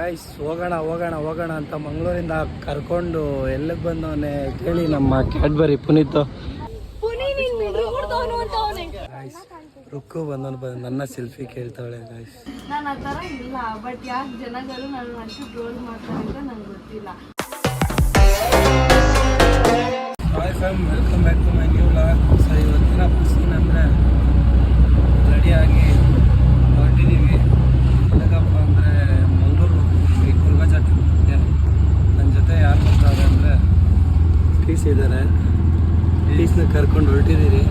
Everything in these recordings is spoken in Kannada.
ಗಾಯ್ಸ್ ಹೋಗೋಣ ಅಂತ ಮಂಗಳೂರಿಂದ ಕರ್ಕೊಂಡು ಎಲ್ಲಿಗೆ ಬಂದವನೇ ಕೇಳಿ ನಮ್ಮ ಕ್ಯಾಡ್ಬರಿ ಪುನೀತ್ ಗಾಯ್ಸ್ ರುಕ್ಕು ಬಂದವನು ನನ್ನ ಸೆಲ್ಫಿ ಕೇಳ್ತಾಳೆ ಗಾಯ್ಸ್. ನಾನು ಆ ಥರ ಇಲ್ಲ, ಬಟ್ ಯಾಕೆ ಜನಗಳು ನನ್ನ ಅಷ್ಟು ಟ್ರೋಲ್ ಮಾಡ್ತಾರೆ ಅಂತ ನಂಗೆ ಗೊತ್ತಿಲ್ಲ. Hi fam, welcome back to my new vlog. So ಇವತ್ತಿನ ಸೀನ್ ಅಂದರೆ ರೆಡಿಯಾಗಿ ಹೊರಟಿದ್ದೀವಿ. ಎಲ್ಲಿಗಪ್ಪ ಅಂದರೆ ಮಂಗಳೂರು ಕುರುಗಜ ಟ್ರಿಪ್ಗೆ. ನನ್ನ ಜೊತೆ ಯಾರು ಬರ್ತಾರೆ ಅಂದರೆ ಟೀಸ್ ಇದ್ದಾರೆ. ಟೀಸ್ನ ಕರ್ಕೊಂಡು ಹೊರಟಿದ್ದೀರಿ.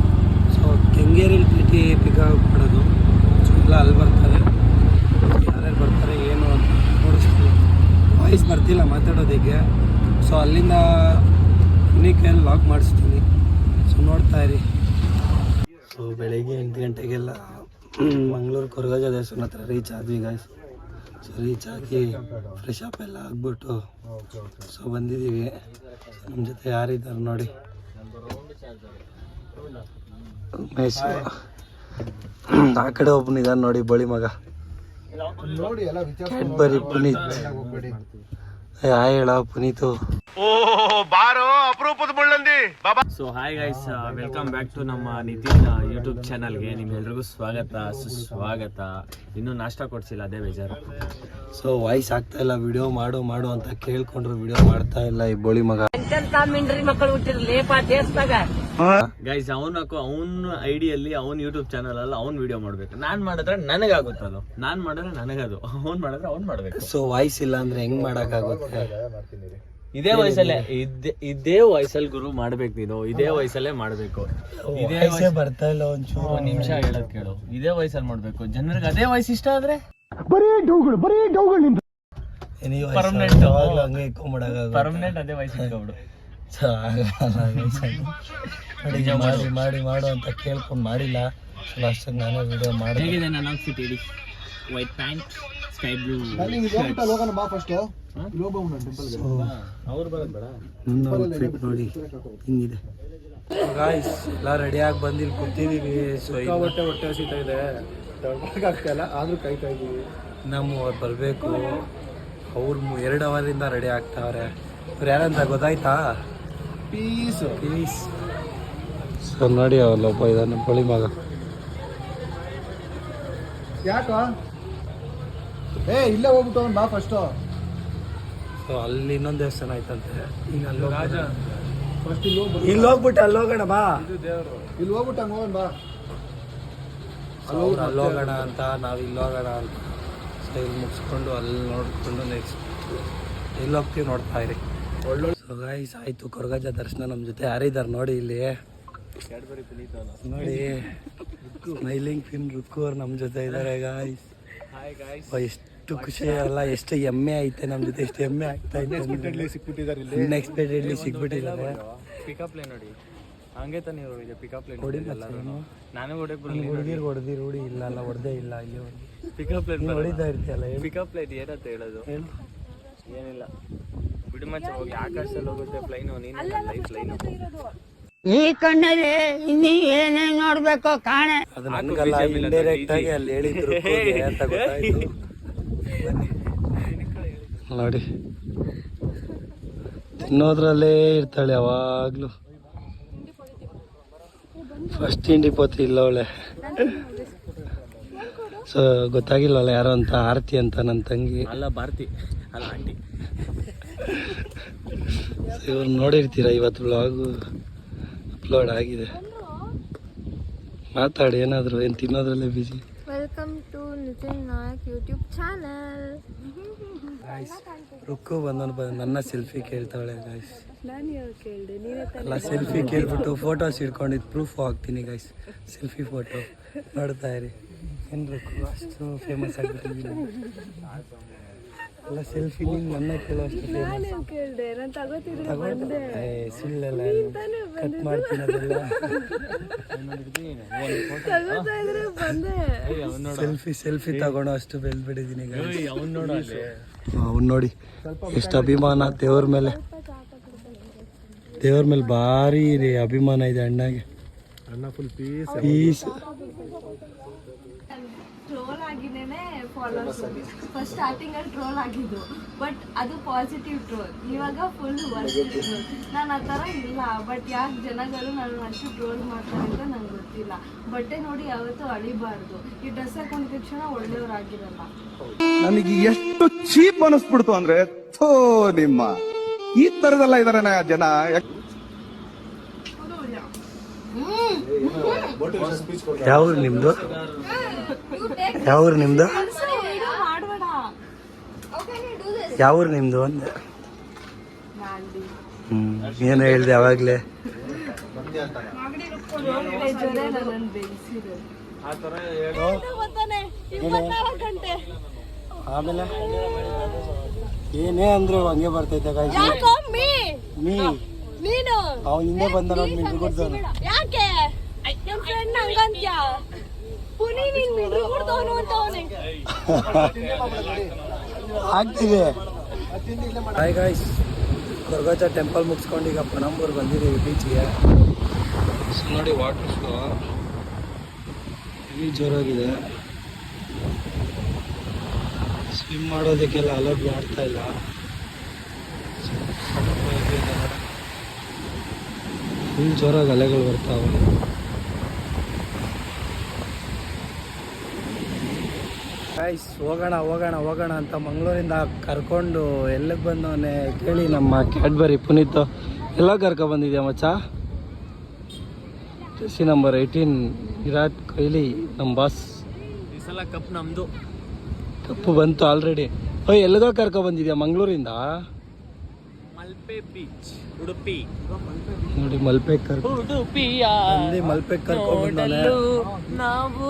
ಸೊ ಕೆಂಗೇರಿ ಟಿ ಪಿಕಪ್ ಮಾಡೋದು. ಸೊ ಎಲ್ಲ ಅಲ್ಲಿ ಬರ್ತಾರೆ. ಯಾರ್ಯಾರು ಬರ್ತಾರೆ ಏನು ಅಂತ ನೋಡಿಸ್ತೀವಿ. ವಾಯ್ಸ್ ಬರ್ತಿಲ್ಲ ಮಾತಾಡೋದಕ್ಕೆ. ಸೊ ಅಲ್ಲಿಂದ ಕೈಯಲ್ಲಿ ಲಾಕ್ ಮಾಡಿಸ್ತೀನಿ. ಸೊ ನೋಡ್ತಾ ಇರಿ. ಸೊ ಬೆಳಗ್ಗೆ 8 ಗಂಟೆಗೆಲ್ಲ ಮಂಗಳೂರು ಕೊರಗಜ ದೇವಸ್ಥಾನ ಹತ್ರ ರೀಚ್ ಆದ್ವಿ ಗಾಯ್ಸ್. ಸೊ ರೀಚ್ ಆಗಿ ಫ್ರೆಶ್ ಅಪ್ ಎಲ್ಲ ಆಗ್ಬಿಟ್ಟು ಸೊ ಬಂದಿದ್ದೀವಿ. ನಮ್ಮ ಜೊತೆ ಯಾರಿದ್ದಾರೆ ನೋಡಿ, ಉಮೇಶ್. ಆ ಕಡೆ ಒಬ್ಬನಿದ್ದಾನೆ ನೋಡಿ, ಬಳಿ ಮಗ ಕ್ಯಾಡ್ಬರಿ ಪುನೀತ್. ಹೇಳ Puneeth. So hi guys, welcome back to ನಮ್ಮ ನಿತಿನ್ ಯೂಟ್ಯೂಬ್ ಚಾನಲ್ಗೆ ನಿಮ್ಗೆಲ್ರಿಗೂ ಸ್ವಾಗತ ಸುಸ್ವಾಗತ. ಇನ್ನೂ ನಾಷ್ಟ ಕೊಡ್ಸಿಲ್ಲ, ಅದೇ ಬೇಜಾರು. ಸೊ ವಾಯ್ಸ್ ಆಗ್ತಾ ಇಲ್ಲ, ವಿಡಿಯೋ ಮಾಡು ಅಂತ ಕೇಳ್ಕೊಂಡ್ರು ವಿಡಿಯೋ ಮಾಡ್ತಾ ಇಲ್ಲ ಈ ಬೋಳಿ ಮಗ. ಗೈಸ್ ಅವನ ಐಡಿಯಲ್ಲಿ ಅವ್ನ ಯೂಟ್ಯೂಬ್ ಚಾನಲ್ ಅಲ್ಲಿ ಅವ್ನ್ ವಿಡಿಯೋ ಮಾಡ್ಬೇಕು. ನಾನ್ ಮಾಡಿದ್ರೆ ನನಗಾಗುತ್ತದು, ನಾನ್ ಮಾಡಿದ್ರೆ ನನಗದು, ಅವ್ನ್ ಮಾಡಿದ್ರೆ ಅವ್ನ್ ಮಾಡ್ಬೇಕು. ಸೊ ವಾಯ್ಸ್ ಇಲ್ಲ ಅಂದ್ರೆ ಹೆಂಗ್ ಮಾಡಕ್ಕಾಗುತ್ತೆ? ಇದೇ ವಯಸ್ಸಲ್ಲಿ ಗುರು ಮಾಡ್ಬೇಕು ನೀನು. ಇದೇ ವಯಸ್ಸಲ್ಲೇ ಮಾಡ್ಬೇಕು. ಇದೇ ಬರ್ತಾ ಇಲ್ಲ ಒಂಚೂರು. ನಿಮಿಷ ಹೇಳೋದ್ ಕೇಳು. ಇದೇ ವಯಸ್ಸಲ್ಲಿ ಮಾಡ್ಬೇಕು. ಜನರಿಗೆ ಅದೇ ವಯಸ್ಸು ಇಷ್ಟ ಆದ್ರೆ ಪರ್ಮನೆಂಟ್ ಅದೇ ವಯಸ್ಸು ಇಟ್ಕೊಬಿಡು. ಮಾಡಿ ಮಾಡು ಅಂತ ಕೇಳ್ಕೊಂಡು ಮಾಡಿಲ್ಲ. ಲಾಸ್ಟ್ ನಾನೇ ವಿಡಿಯೋ ಮಾಡಿ. ಹೇಗಿದೆ ನನ್ನ ಔಟ್ಫಿಟ್ ಹೇಳಿ? White pant, sky blue. ನೋಡಿ ಹಿಂಗಿದೆ ಗಾಯ್ಸ್. ಎಲ್ಲ ರೆಡಿಯಾಗಿ ಬಂದಿಲ್ಲಿ ಕೂತಿದ್ದೀವಿ. ಸೊ ಹೊಟ್ಟೆ ಹಸಿತಾ ಇದೆ, ಆಗ್ತಾಯಿಲ್ಲ ಆದರೂ ಕಾಯ್ತಾ ಇದ್ದೀವಿ. ಅವ್ರು ಬರಬೇಕು. ಅವ್ರು 2 ಅವರಿಂದ ರೆಡಿ ಆಗ್ತಾವ್ರೆ. ಅವ್ರು ಯಾರಂತ ಗೊತ್ತಾಯ್ತಾ? ಪೀಸ್. ಸೊ ನೋಡಿ ಅವಲ್ಲೊಬ್ಬ ಇದ್ದಾನೆ, ಬಳಿ ಮಗ. ಯಾಕ ಇಲ್ಲೇ ಹೋಗ್ಬಿಟ್ಟು ಬಾ ಫಸ್ಟು. ಸೊ ಅಲ್ಲಿ ಇನ್ನೊಂದು ದೇವಸ್ಥಾನ ಆಯ್ತಂತೆ. ಈಗ ಇಲ್ಲಿ ಹೋಗ್ಬಿಟ್ಟು ಅಲ್ಲಿ ಹೋಗೋಣ ಬಾ. ಇಲ್ಲಿ ಹೋಗ್ಬಿಟ್ಟು ಹಂಗೆ ಹೋಗೋಣ ಬಾ. ಅಲ್ಲಿ ಹೋಗೋಣ ಅಂತ, ನಾವು ಇಲ್ಲಿ ಹೋಗೋಣ ಅಂತ. ಸೊ ಇಲ್ಲಿ ಮುಗಿಸ್ಕೊಂಡು ಅಲ್ಲಿ ನೋಡಿಕೊಂಡು ನೆಕ್ಸ್ಟ್ ಇಲ್ಲಿ ಹೋಗ್ತೀವಿ, ನೋಡ್ತಾ ಇರಿ. ಸೊ ಗಾಯ್ಸ್ ಆಯಿತು, ಕೊರಗಜ್ಜ ದರ್ಶನ. ನಮ್ಮ ಜೊತೆ ಯಾರಿದ್ದಾರೆ ನೋಡಿ ಇಲ್ಲಿ ನೋಡಿ, ಸ್ಮೈಲಿಂಗ್ ಪಿನ್ ರುಕ್ಕು ಅವ್ರು ನಮ್ಮ ಜೊತೆ ಇದ್ದಾರೆ ಗಾಯ್ಸ್. ಎಷ್ಟು ಖುಷಿ ಅಲ್ಲ, ಎಷ್ಟು ಹೆಮ್ಮೆ ಐತೆ ನಮ್ಮ ಜೊತೆ, ಎಷ್ಟು ಹೆಮ್ಮೆ ಆಗ್ತಾ ಇದೆ. ಅನ್ಎಕ್ಸ್ಪೆಕ್ಟೆಡ್ಲಿ ಸಿಕ್ಬಿಟ್ಟಿದ್ದಾರೆ. ಪಿಕಪ್ ಲೈನ್ ನೋಡಿ, ಹಂಗೆ ತಾನೇ ಇದೆ ಪಿಕಪ್ ಲೈನ್. ನಾನು ಹೊಡೆದಿ ರೂಢಿ ಇಲ್ಲ ಅಲ್ಲ, ಹೊಡೆದೇ ಇಲ್ಲ ಇಲ್ಲಿ. ಪಿಕಪ್ ಲೈನ್ ಹೊಡಿತಾ ಇರ್ತೀಯಲ್ಲ. ಪಿಕಪ್ ಲೈನ್ ಏನಂತ ಹೇಳೋದು? ಏನಿಲ್ಲ ಬಿಡು ಮಚ್ಚ, ಹೋಗಿ ಆಕಾಶದಲ್ಲಿ ಹೋಗುತ್ತೆ ಪ್ಲೈನು. ನೀನು ಲೈಫ್ ಲೈನು. ಈ ಕಣ್ಣಲ್ಲಿ ಇನ್ನೀ ಏನೇನ್ ನೋಡ್ಬೇಕು ಕಾಣೆ. ಅದು ನನ್ಗಲ್ಲ, ಇಂಡೈರೆಕ್ಟ್ ಆಗಿ ಅಲ್ಲಿ ಹೇಳಿದ್ರು ಅಂತ ಗೊತ್ತಾಯ್ತು. ನೋಡಿ ತಿನ್ನೋದ್ರಲ್ಲೇ ಇರ್ತಾಳೆ ಯಾವಾಗ್ಲೂ. ಫಸ್ಟ್ ತಿಂಡಿ ಪೋತಿ ಇಲ್ಲ ಅವಳೆ. ಸೊ ಗೊತ್ತಾಗಿಲ್ವಲ್ಲ ಯಾರು ಅಂತ, ಆರತಿ ಅಂತ ನನ್ನ ತಂಗಿ. ಅಲ್ಲ ಭಾರತಿ ಅಲ್ಲ, ಆಂಟಿ. ಇವ್ರು ನೋಡಿರ್ತೀರ, ಇವತ್ತು ವ್ಲಾಗು ಅಪ್ಲೋಡ್ ಆಗಿದೆ. ಮಾತಾಡಿ ಏನಾದರೂ, ಏನು ತಿನ್ನೋದ್ರಲ್ಲೇ ಬಿಸಿ. Welcome to Nitin Nayak YouTube channel. Guys Rukku ಬಂದವನು ನನ್ನ ಸೆಲ್ಫಿ ಕೇಳ್ತಾವಳೆ ಗಾಯ್ಸ್. ಅಲ್ಲ, ಸೆಲ್ಫಿ ಕೇಳ್ಬಿಟ್ಟು ಫೋಟೋಸ್ ಇಟ್ಕೊಂಡಿದ್ದು ಪ್ರೂಫ್ ಹಾಕ್ತೀನಿ ಗಾಯ್ಸ್. ಸೆಲ್ಫಿ ಫೋಟೋ ನೋಡ್ತಾ ಇರಿ. ಏನು ರುಕ್ಕು ಅಷ್ಟು ಫೇಮಸ್ ಆಗಿಬಿಟ್ಟಿದ್ದೀನಿ ಅಲ್ಲ. ಸೆಲ್ಫಿ ನಿಂಗೆ ನನ್ನ ಕೇಳೋಷ್ಟು ಫೇಮಸ್. ಸುಳ್ಳೆಲ್ಲ ಕಟ್ ಮಾಡ್ತೀನಿ ಅದೆಲ್ಲ. ಸೆಲ್ಫಿ ತಗೊಳ್ಳೋ ಅಷ್ಟು ಬೆಳೆದ್ಬಿಟ್ಟಿದ್ದೀನಿ. ಅವ್ನು ನೋಡಿ ಎಷ್ಟು ಅಭಿಮಾನ ದೇವ್ರ ಮೇಲೆ. ಭಾರಿ ಅಭಿಮಾನ ಇದೆ ಅಣ್ಣಗೆ. ಟ್ರೋಲ್ ಆಗಿನೇನೆ ಫಾಲೋವರ್ಸ್. ಫಸ್ಟ್ ಸ್ಟಾರ್ಟಿಂಗ್ ಅಲ್ಲಿ ಟ್ರೋಲ್ ಆಗಿದ್ದು, ಬಟ್ ಅದು ಪಾಸಿಟಿವ್ ಟ್ರೋಲ್. ಇವಾಗ ಫುಲ್ ವರ್ಸ್ಟ್ ಟ್ರೋಲ್. ನಾನು ಆ ಥರ ಇಲ್ಲ, ಬಟ್ ಯಾಕೆ ಜನಗಳು ನನ್ನ ಅಷ್ಟು ಟ್ರೋಲ್ ಮಾಡ್ತಾರೆ ಅಂತ ನಂಗೆ ಗೊತ್ತಿಲ್ಲ. ಬಟ್ಟೆ ನೋಡಿ ಯಾವತ್ತೂ ಅಳಿಬಾರ್ದು. ಈ ಡ್ರೆಸ್ ಹಾಕೊಂಡಿದ ತಕ್ಷಣ ಒಳ್ಳೆಯವ್ರಾಗಿರಲ್ಲ. ನನಗೆ ಎಷ್ಟು ಚೀಪ್ ಅನಿಸ್ಬಿಡ್ತು ಅಂದ್ರೆ, ಥೋ ನಿಮ್ಮ ಈ ತರದೆಲ್ಲ ಇದಾರೆ ಜನ. ಯಾವ ಊರು ನಿಮ್ದು? ಯಾವ ಊರು ನಿಮ್ದು? ಮಾಡಬೇಡ. ಯಾವ ಊರು ನಿಮ್ದು ಅಂದೆ. ಏನು ಹೇಳ್ದೆ ಅವಾಗ್ಲೇ? ಆಮೇಲೆ ಏನೇ ಅಂದ್ರು ಹಂಗೆ ಬರ್ತೈತೆ ಅವ್ನು ಹಿಂದೆ ಬಂದ ನೋಡಿ ನಿಮ್ಗೆ ಕೊಡ್ತಾನೆ. ಯಾಕೆ ನಮ್ಮ ಫ್ರೆಂಡ್ ಹಂಗಂತ್ಯ ಪುನಿ ನೀನ್ ಮಿಡ್ರು ಕೊಡ್ತಾವನು ಅಂತ ಅವನೇ ಆಗ್ತಿದೆ. ಹಾಯ್ ಗಾಯ್ಸ್, ಕೊರ್ಗಜ್ಜ ಟೆಂಪಲ್ ಮುಗಿಸ್ಕೊಂಡು ಈಗ ಪಣಂಬೂರ್ ಬಂದಿದ್ದೀವಿ ಬೀಚ್ಗೆ. ನೋಡಿ ವಾಟರ್ ಫ್ಲೋ ಹೆವಿ ಜೋರಾಗಿದೆ. ಸ್ವಿಮ್ ಮಾಡೋದಕ್ಕೆಲ್ಲ ಅಲೌಡ್ ಮಾಡ್ತಾ ಇಲ್ಲ. ಫುಲ್ ಜೋರಾಗಿ ಅಲೆಗಳು ಬರ್ತಾವೆ. ಗೈಸ್ ಹೋಗೋಣ ಹೋಗೋಣ ಹೋಗೋಣ ಅಂತ ಮಂಗಳೂರಿಂದ ಕರ್ಕೊಂಡು ಎಲ್ಲಿಗೆ ಬಂದವನೇ ಕೇಳಿ. ನಮ್ಮ ಕ್ಯಾಡ್ಬರಿ ಪುನೀತ್ ಎಲ್ಲ ಕರ್ಕೊಬಂದಿದ್ಯಾ ಮಚ್ಚ? ಜೆರ್ಸಿ ನಂಬರ್ 18 ವಿರಾಟ್ ಕೊಹ್ಲಿ ನಮ್ಮ ಬಾಸ್. ಈ ಸಲ ಕಪ್ ನಮ್ಮದು. ಕಪ್ಪು ಬಂತು ಆಲ್ರೆಡಿ. ಓಯ್ ಎಲ್ಲಿಗೋ ಕರ್ಕೊಬಂದಿದ್ಯಾ ಮಂಗಳೂರಿಂದ? ಮಲ್ಪೆ ಬೀಚ್, ಉಡುಪಿ. ನೋಡಿ ಮಲ್ಪೆ ಉಡುಪಿಯ ಮಲ್ಪೆ ಕರ್ಕೊಂಡ್ಬಂದವನೇ. ನಾವು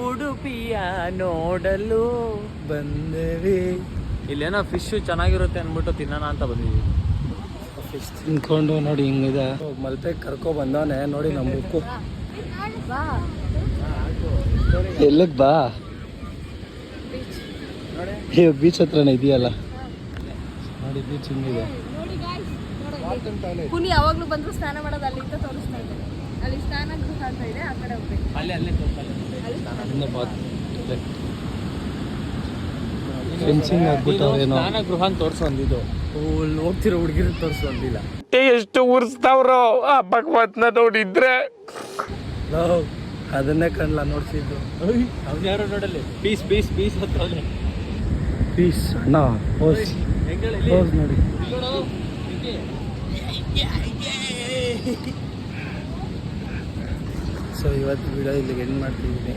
ಉಡುಪಿಯ ನೋಡಲು ಬಂದೇವಿ. ಇಲ್ಲೇನೋ ಫಿಶ್ ಚೆನ್ನಾಗಿರುತ್ತೆ ಅಂದ್ಬಿಟ್ಟು ತಿನ್ನೋಣ ಅಂತ ಬಂದಿದ್ವಿ. ಫಿಶ್ ತಿನ್ಕೊಂಡು ನೋಡಿ ಹಿಂಗಿದೆ. ಮಲ್ಪೆ ಕರ್ಕೊ ಬಂದವನೇ. ನೋಡಿ ನಮ್ಮ ಬುಕ್ಕು. ಎಲ್ಲಿಗೆ ಬಾ? ಬೀಚ್ ಹತ್ರನೇ ಇದೆಯಲ್ಲ ನೋಡಿ. ಬೀಚ್ ಹಿಂಗಿದೆ. ಪುನಿ ಯಾವಾಗ್ಲೂ ಬಂದ್ರು ಸ್ನಾನ ಮಾಡೋದು ಅಲ್ಲಿಂದ ತೋರಿಸ್ತಾ ಇದೆ. ಅಲ್ಲಿ ಸ್ನಾನ ಗೃಹ ಅಂತ ಇದೆ, ಆ ಕಡೆ ಹೋಗ್ಬೇಕು. ಫೆನ್ಸಿಂಗ್ ಆಗ್ಬಿಟ್ಟವ್ರೇನೋ. ಸ್ನಾನ ಗೃಹ ಅಂತ ತೋರಿಸೊಂದಿದ್ದು ಹೋಗ್ತಿರೋ ಹುಡುಗಿರು ತೋರಿಸೊಂದಿಲ್ಲ. ಎಷ್ಟು ಉರ್ಸ್ತಾವ್ರೋ ಆ ಭಗವತ್ನ ನೋಡಿದ್ರೆ. ಅದನ್ನೇ ಕಣ್ಲ ನೋಡ್ಸಿದ್ದು. ಅವ್ನು ಯಾರೋ ನೋಡಲ್ಲಿ ಪೀಸ್ ಪೀಸ್ ಪೀಸ್ ಹತ್ತವನೆ. ಪೀಸ್ ಅಣ್ಣ ಪೋಸ್ ಪೋಸ್ ನೋಡಿ. ಸೊ ಇವತ್ತು ವಿಡಿಯೋ ಇಲ್ಲಿಗೆ ಎಂಡ್ ಮಾಡ್ತಿದ್ದೀನಿ.